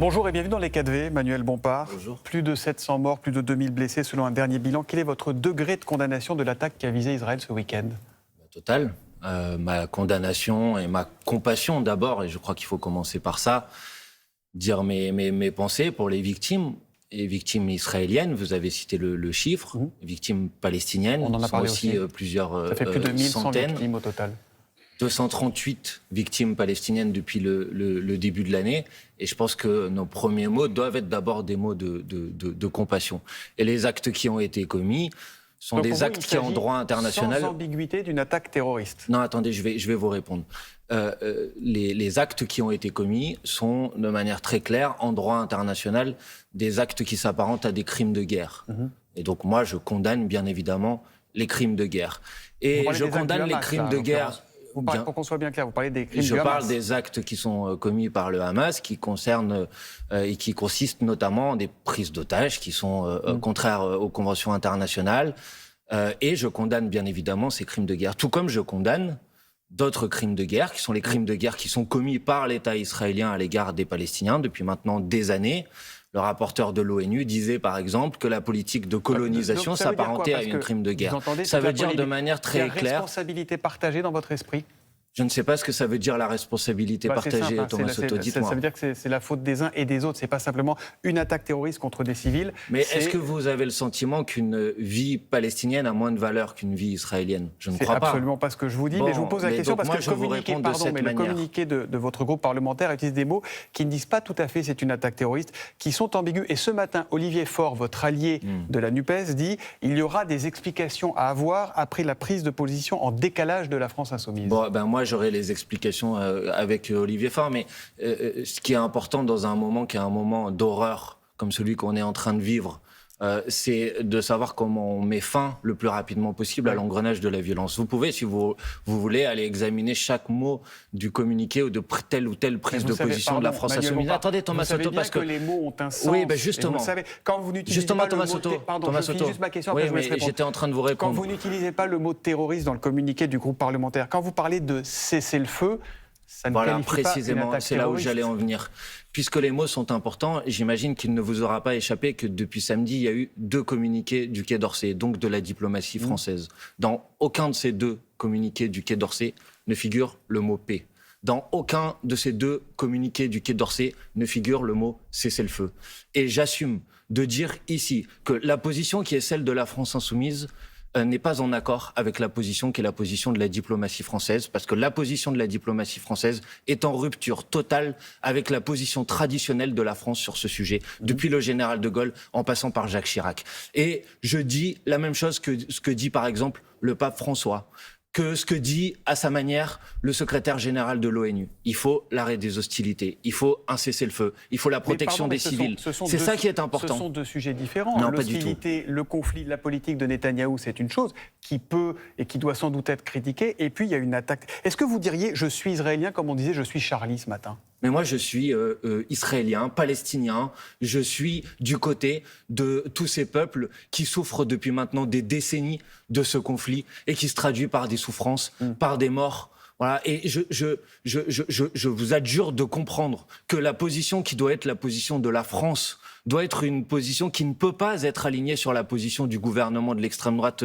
Bonjour et bienvenue dans les 4V, Manuel Bompard. Bonjour. Plus de 700 morts, plus de 2000 blessés selon un dernier bilan. Quel est votre degré de condamnation de l'attaque qui a visé Israël ce week-end? Total. Ma condamnation et ma compassion d'abord, et je crois qu'il faut commencer par ça, dire mes pensées pour les victimes. Et victimes israéliennes, vous avez cité le chiffre, victimes palestiniennes, on en a parlé aussi, plusieurs ça fait plus de 1100 centaines. victimes au total. 238 victimes palestiniennes depuis le début de l'année. Et je pense que nos premiers mots doivent être d'abord des mots de compassion. Et les actes qui ont été commis sont Donc, des actes qui, en droit international... Sans ambiguïté d'une attaque terroriste. Non, attendez, je vais vous répondre. Les actes qui ont été commis sont, de manière très claire, en droit international, des actes qui s'apparentent à des crimes de guerre. Et donc moi, je condamne bien évidemment les crimes de guerre. Et je condamne les crimes de guerre... Pour qu'on soit bien clair, vous parlez des crimes du Hamas. Je parle Hamas. des actes qui sont commis par le Hamas, qui concernent et qui consistent notamment en des prises d'otages qui sont contraires aux conventions internationales. Et je condamne bien évidemment ces crimes de guerre. Tout comme je condamne d'autres crimes de guerre, qui sont les crimes de guerre qui sont commis par l'État israélien à l'égard des Palestiniens depuis maintenant des années. Le rapporteur de l'ONU disait par exemple que la politique de colonisation s'apparentait à un crime de guerre. Ça veut dire de manière très claire... Il y a responsabilité partagée dans votre esprit? Je ne sais pas ce que ça veut dire la responsabilité partagée, Thomas Soto, dites-moi. Ça veut dire que c'est la faute des uns et des autres. C'est pas simplement une attaque terroriste contre des civils. Mais est-ce que vous avez le sentiment qu'une vie palestinienne a moins de valeur qu'une vie israélienne? Je ne crois pas. C'est absolument pas ce que je vous dis, mais je vous pose la question parce que le communiqué de votre groupe parlementaire utilise des mots qui ne disent pas tout à fait c'est une attaque terroriste, qui sont ambigus. Et ce matin, Olivier Faure, votre allié de la NUPES, dit il y aura des explications à avoir après la prise de position en décalage de la France insoumise. Bon, moi, j'aurai les explications avec Olivier Faure, mais ce qui est important dans un moment qui est un moment d'horreur comme celui qu'on est en train de vivre, c'est de savoir comment on met fin le plus rapidement possible à l'engrenage de la violence. Vous pouvez, si vous voulez, aller examiner chaque mot du communiqué ou de telle ou telle prise de position de la France insoumise. Attendez, Thomas Soto, parce que les mots ont un sens. Oui, justement. Vous savez, quand vous n'utilisez pas le mot... je finis juste ma question, après je vous laisse répondre. J'étais en train de vous répondre. Quand vous n'utilisez pas le mot terroriste dans le communiqué du groupe parlementaire, quand vous parlez de cessez-le-feu, ça ne qualifie précisément, pas c'est là où j'allais en venir. Puisque les mots sont importants, j'imagine qu'il ne vous aura pas échappé que depuis samedi, il y a eu 2 communiqués du Quai d'Orsay, donc de la diplomatie française. Dans aucun de ces 2 communiqués du Quai d'Orsay ne figure le mot paix. Dans aucun de ces 2 communiqués du Quai d'Orsay ne figure le mot cessez-le-feu. Et j'assume de dire ici que la position qui est celle de la France insoumise n'est pas en accord avec la position qui est la position de la diplomatie française, parce que la position de la diplomatie française est en rupture totale avec la position traditionnelle de la France sur ce sujet, depuis le général de Gaulle en passant par Jacques Chirac. Et je dis la même chose que ce que dit par exemple le pape François, que ce que dit à sa manière le secrétaire général de l'ONU. Il faut l'arrêt des hostilités, il faut un cessez-le-feu, il faut la protection des civils. C'est ça qui est important. Ce sont 2 sujets différents. L'hostilité, le conflit, la politique de Netanyahou, c'est une chose qui peut et qui doit sans doute être critiquée. Et puis il y a une attaque. Est-ce que vous diriez je suis israélien comme on disait je suis Charlie ce matin? Mais moi, je suis israélien, palestinien. Je suis du côté de tous ces peuples qui souffrent depuis maintenant des décennies de ce conflit et qui se traduit par des souffrances, par des morts. Voilà. Et je vous adjure de comprendre que la position qui doit être la position de la France doit être une position qui ne peut pas être alignée sur la position du gouvernement de l'extrême droite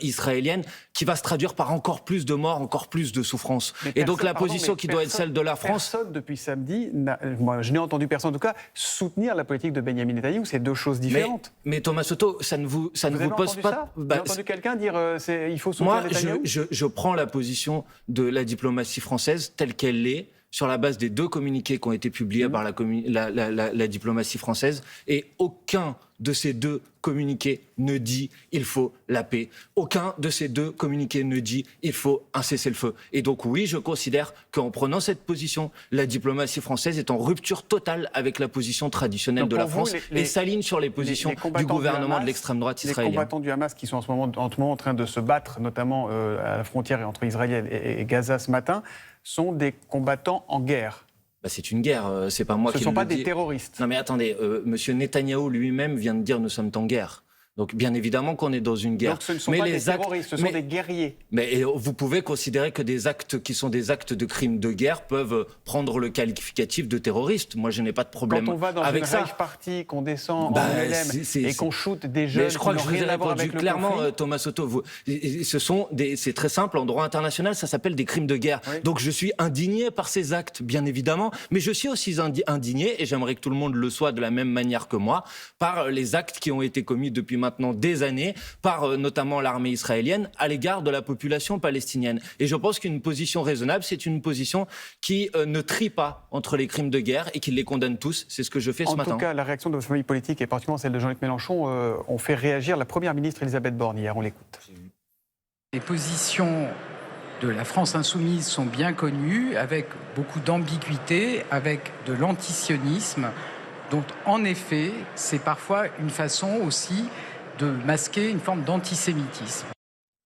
israélienne, qui va se traduire par encore plus de morts, encore plus de souffrances. Et donc la position qui doit être celle de la France... Personne depuis samedi, moi je n'ai entendu personne en tout cas, soutenir la politique de Benyamin Netanyahou, c'est 2 choses différentes. Mais Thomas Soto, ça ne vous pose pas... Vous avez entendu quelqu'un dire il faut soutenir Netanyahou? Moi, je prends la position de la diplomatie française telle qu'elle l'est, sur la base des 2 communiqués qui ont été publiés par la diplomatie française, et aucun de ces 2 communiqués ne dit il faut la paix. Aucun de ces 2 communiqués ne dit il faut un cessez-le-feu. Et donc oui, je considère qu'en prenant cette position, la diplomatie française est en rupture totale avec la position traditionnelle de la France et s'aligne sur les positions du gouvernement de l'extrême droite israélienne. Les combattants du Hamas qui sont en ce moment en train de se battre, notamment à la frontière entre Israël et Gaza ce matin, sont des combattants en guerre. C'est une guerre, c'est pas moi qui le dis. Ce ne sont pas des terroristes. Non mais attendez, monsieur Netanyahou lui-même vient de dire nous sommes en guerre. Donc bien évidemment qu'on est dans une guerre. Donc ce ne sont pas des terroristes, ce sont des guerriers. Mais vous pouvez considérer que des actes qui sont des actes de crimes de guerre peuvent prendre le qualificatif de terroriste. Moi, je n'ai pas de problème avec ça. Quand on va dans une rave party, qu'on descend en LM et qu'on shoot des jeunes, mais je crois que je vous ai répondu clairement, Thomas Soto. C'est très simple, en droit international, ça s'appelle des crimes de guerre. Oui. Donc je suis indigné par ces actes, bien évidemment, mais je suis aussi indigné, et j'aimerais que tout le monde le soit de la même manière que moi, par les actes qui ont été commis depuis maintenant des années par notamment l'armée israélienne à l'égard de la population palestinienne. Et je pense qu'une position raisonnable, c'est une position qui ne trie pas entre les crimes de guerre et qui les condamne tous. C'est ce que je fais ce matin. En tout cas, la réaction de votre famille politique, et particulièrement celle de Jean-Luc Mélenchon, ont fait réagir la Première ministre Elisabeth Borne hier. On l'écoute. Les positions de la France insoumise sont bien connues, avec beaucoup d'ambiguïté, avec de l'antisionisme. Donc, en effet, c'est parfois une façon aussi de masquer une forme d'antisémitisme.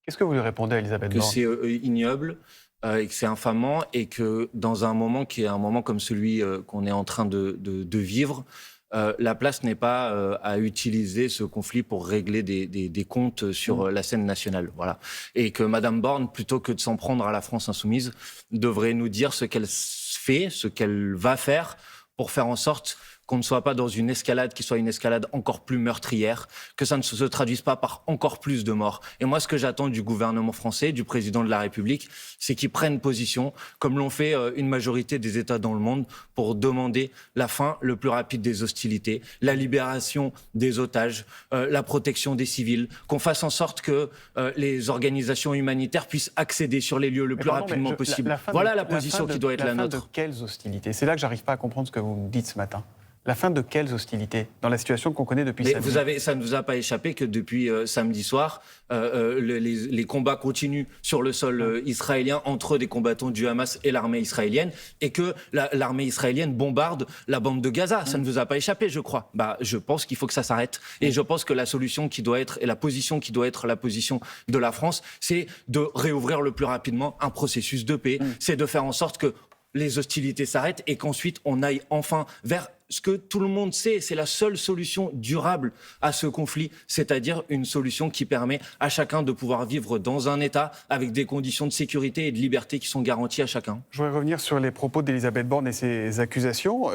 Qu'est-ce que vous lui répondez à Elisabeth Borne ? Que c'est ignoble, et que c'est infamant, et que dans un moment qui est un moment comme celui qu'on est en train de vivre, la place n'est pas à utiliser ce conflit pour régler des comptes sur la scène nationale. Voilà. Et que Mme Borne, plutôt que de s'en prendre à la France insoumise, devrait nous dire ce qu'elle fait, ce qu'elle va faire pour faire en sorte qu'on ne soit pas dans une escalade qui soit une escalade encore plus meurtrière, que ça ne se traduise pas par encore plus de morts. Et moi, ce que j'attends du gouvernement français, du président de la République, c'est qu'ils prennent position, comme l'ont fait une majorité des États dans le monde, pour demander la fin le plus rapide des hostilités, la libération des otages, la protection des civils, qu'on fasse en sorte que les organisations humanitaires puissent accéder sur les lieux le plus rapidement possible. Voilà la position qui doit être la nôtre. La fin de quelles hostilités ? C'est là que j'arrive pas à comprendre ce que vous me dites ce matin. La fin de quelles hostilités dans la situation qu'on connaît depuis samedi ? Ça ne vous a pas échappé que depuis samedi soir, les combats continuent sur le sol israélien entre des combattants du Hamas et l'armée israélienne, et que l'armée israélienne bombarde la bande de Gaza. Ça ne vous a pas échappé, je crois. Je pense qu'il faut que ça s'arrête. Et je pense que la solution qui doit être, et la position qui doit être la position de la France, c'est de réouvrir le plus rapidement un processus de paix. C'est de faire en sorte que les hostilités s'arrêtent et qu'ensuite on aille enfin vers ce que tout le monde sait, c'est la seule solution durable à ce conflit, c'est-à-dire une solution qui permet à chacun de pouvoir vivre dans un État avec des conditions de sécurité et de liberté qui sont garanties à chacun. Je voudrais revenir sur les propos d'Elisabeth Borne et ses accusations.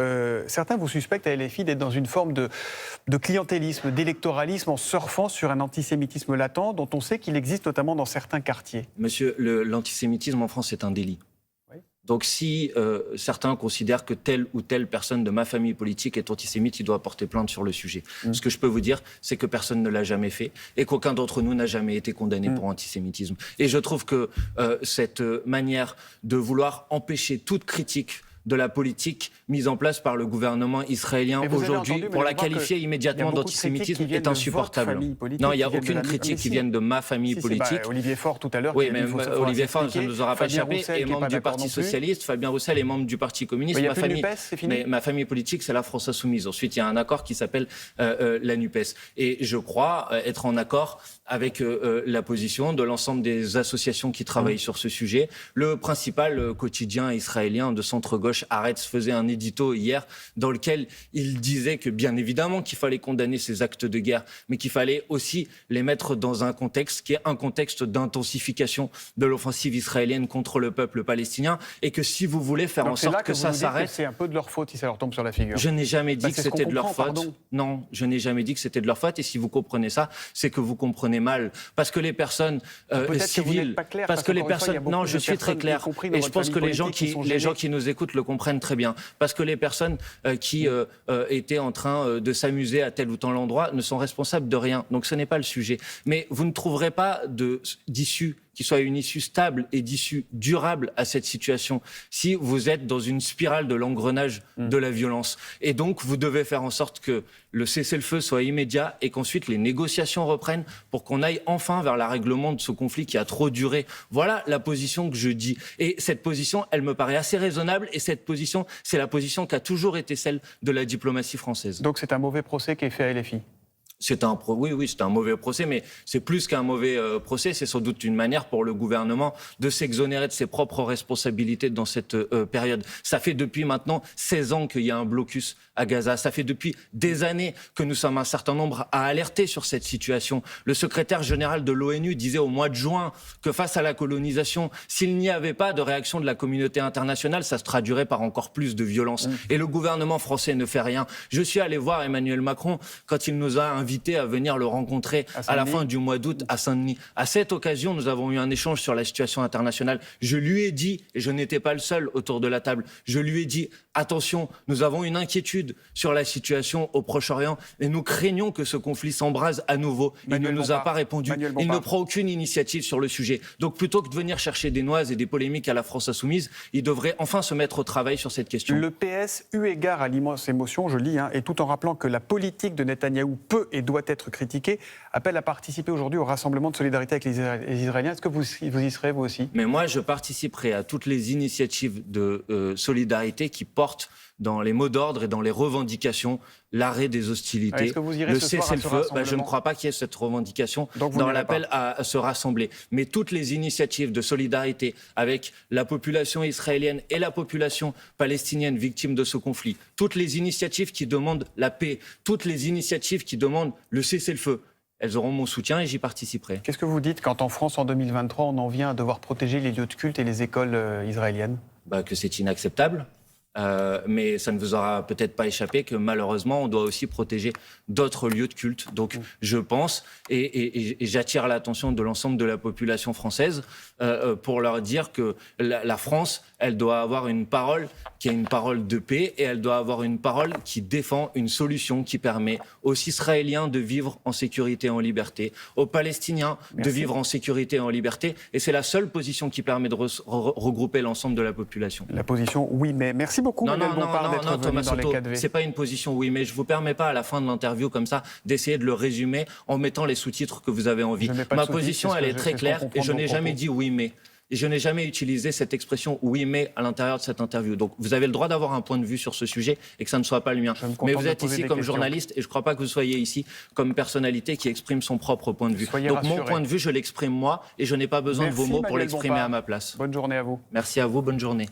Certains vous suspectent à LFI d'être dans une forme de clientélisme, d'électoralisme en surfant sur un antisémitisme latent dont on sait qu'il existe notamment dans certains quartiers. Monsieur, l'antisémitisme en France est un délit. Donc si certains considèrent que telle ou telle personne de ma famille politique est antisémite, il doit porter plainte sur le sujet. Ce que je peux vous dire, c'est que personne ne l'a jamais fait et qu'aucun d'entre nous n'a jamais été condamné pour antisémitisme. Et je trouve que cette manière de vouloir empêcher toute critique de la politique mise en place par le gouvernement israélien aujourd'hui pour la qualifier immédiatement d'antisémitisme est insupportable. Non, il n'y a aucune critique qui vienne de ma famille politique. Olivier Faure tout à l'heure. Oui, mais Olivier Faure, ça ne nous aura pas échappé, est membre du Parti Socialiste, Fabien Roussel est membre du Parti communiste. Ma famille politique, c'est la France Insoumise. Ensuite, il y a un accord qui s'appelle la NUPES. Et je crois être en accord avec la position de l'ensemble des associations qui travaillent sur ce sujet. Le principal quotidien israélien de centre-gauche, Haaretz, faisait un édito hier dans lequel il disait que bien évidemment qu'il fallait condamner ces actes de guerre, mais qu'il fallait aussi les mettre dans un contexte qui est un contexte d'intensification de l'offensive israélienne contre le peuple palestinien, et que si vous voulez faire en sorte que ça s'arrête... C'est un peu de leur faute si ça leur tombe sur la figure. Je n'ai jamais dit que c'était de leur faute. Non, je n'ai jamais dit que c'était de leur faute, et si vous comprenez ça, c'est que vous comprenez mal. Parce que les personnes civiles... Parce que les personnes... Non, je suis très clair. Et je pense que les gens qui nous écoutent le comprennent très bien. Parce que les personnes qui étaient en train de s'amuser à tel ou tel endroit ne sont responsables de rien. Donc ce n'est pas le sujet. Mais vous ne trouverez pas d'issue qui soit une issue stable et d'issue durable à cette situation si vous êtes dans une spirale de l'engrenage de la violence. Et donc, vous devez faire en sorte que le cessez-le-feu soit immédiat et qu'ensuite les négociations reprennent pour qu'on aille enfin vers le règlement de ce conflit qui a trop duré. Voilà la position que je dis. Et cette position, elle me paraît assez raisonnable, et cette position, c'est la position qui a toujours été celle de la diplomatie française. Donc c'est un mauvais procès qui est fait à LFI ? Oui, c'est un mauvais procès, mais c'est plus qu'un mauvais procès. C'est sans doute une manière pour le gouvernement de s'exonérer de ses propres responsabilités dans cette période. Ça fait depuis maintenant 16 ans qu'il y a un blocus à Gaza. Ça fait depuis des années que nous sommes un certain nombre à alerter sur cette situation. Le secrétaire général de l'ONU disait au mois de juin que face à la colonisation, s'il n'y avait pas de réaction de la communauté internationale, ça se traduirait par encore plus de violence. Et le gouvernement français ne fait rien. Je suis allé voir Emmanuel Macron quand il nous a invités à venir le rencontrer à la fin du mois d'août à Saint-Denis. À cette occasion, nous avons eu un échange sur la situation internationale. Je lui ai dit, et je n'étais pas le seul autour de la table, je lui ai dit, attention, nous avons une inquiétude sur la situation au Proche-Orient et nous craignons que ce conflit s'embrase à nouveau. Il ne nous a pas répondu. Il ne prend aucune initiative sur le sujet. Donc plutôt que de venir chercher des noises et des polémiques à la France insoumise, il devrait enfin se mettre au travail sur cette question. Le PS, eu égard à l'immense émotion, je lis, et tout en rappelant que la politique de Netanyahou peut et doit être critiquée, appelle à participer aujourd'hui au rassemblement de solidarité avec les Israéliens. Est-ce que vous y serez, vous aussi ? Mais moi, je participerai à toutes les initiatives de solidarité qui portent dans les mots d'ordre et dans les revendications l'arrêt des hostilités, le cessez-le-feu. Je ne crois pas qu'il y ait cette revendication dans l'appel à se rassembler. Mais toutes les initiatives de solidarité avec la population israélienne et la population palestinienne victime de ce conflit, toutes les initiatives qui demandent la paix, toutes les initiatives qui demandent le cessez-le-feu, elles auront mon soutien et j'y participerai. Qu'est-ce que vous dites quand en France, en 2023, on en vient à devoir protéger les lieux de culte et les écoles israéliennes ? Que c'est inacceptable. Mais ça ne vous aura peut-être pas échappé que malheureusement on doit aussi protéger d'autres lieux de culte. Donc je pense et j'attire l'attention de l'ensemble de la population française pour leur dire que la France, elle doit avoir une parole qui est une parole de paix et elle doit avoir une parole qui défend une solution qui permet aux Israéliens de vivre en sécurité et en liberté, aux Palestiniens de vivre en sécurité et en liberté, et c'est la seule position qui permet de regrouper l'ensemble de la population. La position oui mais. Merci beaucoup, non, Thomas Soto, c'est pas une position oui, mais je vous permets pas à la fin de l'interview comme ça d'essayer de le résumer en mettant les sous-titres que vous avez envie. Ma position, elle est très claire et je n'ai jamais dit oui mais. Et je n'ai jamais utilisé cette expression oui mais à l'intérieur de cette interview. Donc vous avez le droit d'avoir un point de vue sur ce sujet et que ça ne soit pas le mien. Mais vous êtes ici comme journaliste et je ne crois pas que vous soyez ici comme personnalité qui exprime son propre point de vue. Donc mon point de vue, je l'exprime moi et je n'ai pas besoin de vos mots pour l'exprimer à ma place. Bonne journée à vous. Merci à vous, bonne journée.